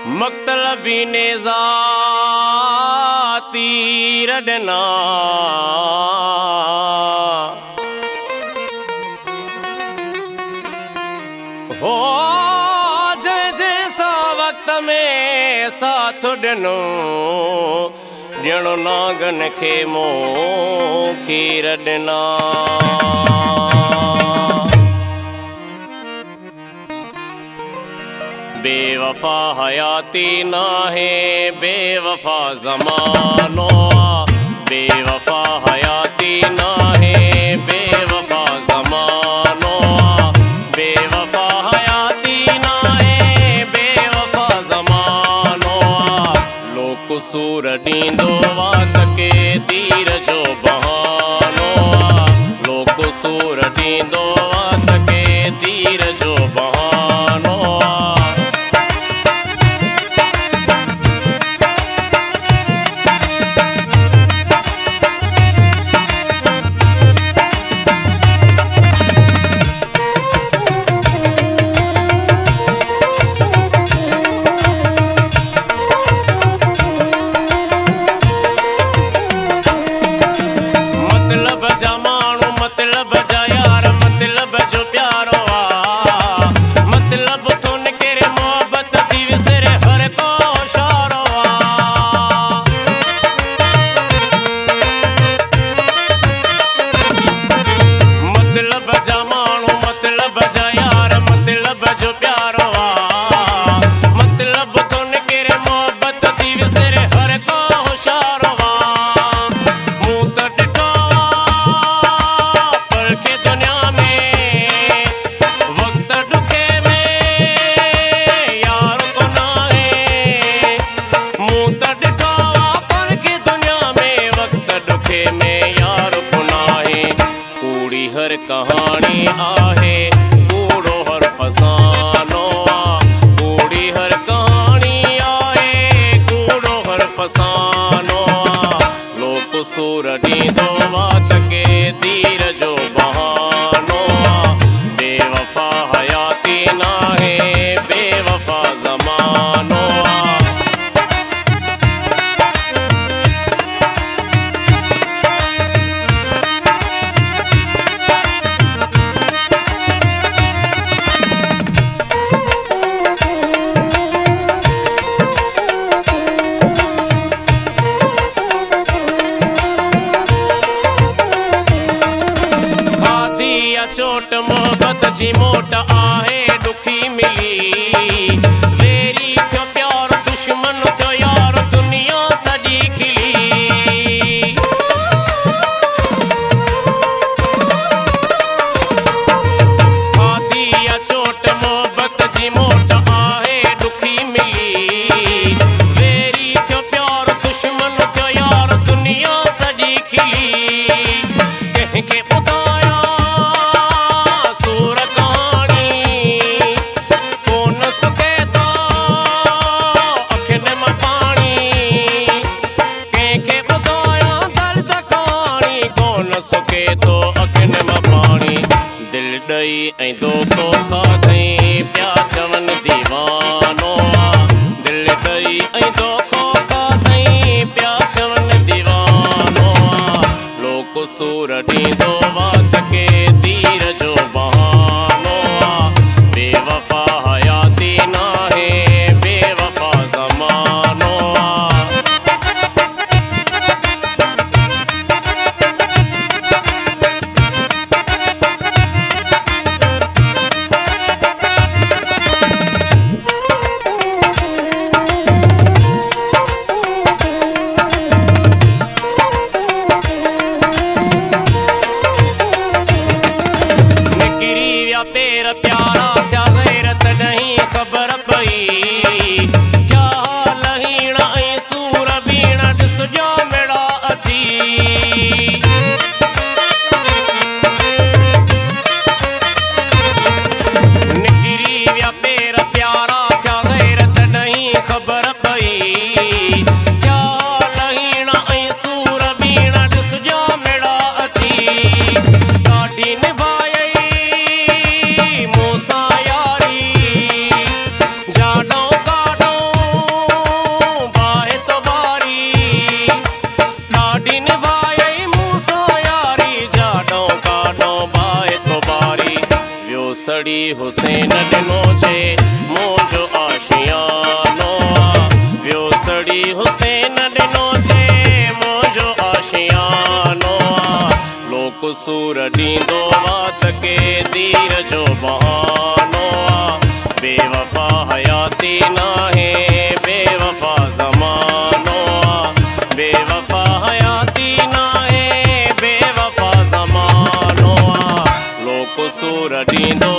मक्तलबी ने ज़ाती रडना हो जैसा वक्त में साथ ॾिनो ॾियणो नागन खे मोखी रडना बेवफा हयाती ना है बेवफा ज़मानो बेवफा हयाती ना है बेवफा ज़मानो बेवफा हयाती ना है बेवफा ज़मानो लो कुसूर ॾींदो वात के तीर जो बहानो लो कुसूर ॾींदो वात के तीर जो बहानो हर कहानी आहे कूड़ो हर फसानो कूड़ी हर कहानी आहे कूड़ो हर फसानो लो कुसूर ॾींदो वात के तीर जो बहानो बेवफा हयाती ना है बेवफा ज़मानो चोट मोहब्बत जी मोट आहे ॾुखी मिली वेरी थियो प्यार दुश्मन थियो यार दुनिया सॼी खिली खाधी चोट मोहब्बत जी मोट आहे ॾुखी मिली वेरी थियो प्यार दुश्मन थियो यार दुनिया सॼी खिली कंहिंखे सुके तो अखिन में पानी दिल ॾई ऐं धोखो खाधई पिया चवन दीवानो दिल ॾई ऐं धोखो खाधई पिया चवन दीवानो लो कुसूर ॾींदो वात के तीर जो बहानो बेवफा हयाती ना है बेवफा ज़मानो हुसैन ॾिनो छे मुंहिंजो आशियानो आ ॿियो सड़ी हुसैन ॾिनो छे मुंहिंजो आशियानो आ लोक सूर ॾींदो वात के दीर जो बहानो आ बेवफा हयाती नाहे बेवफा ज़मानो आ बेवफा हयाती नाहे बेवफा ज़मानो आ लोक सूर ॾींदो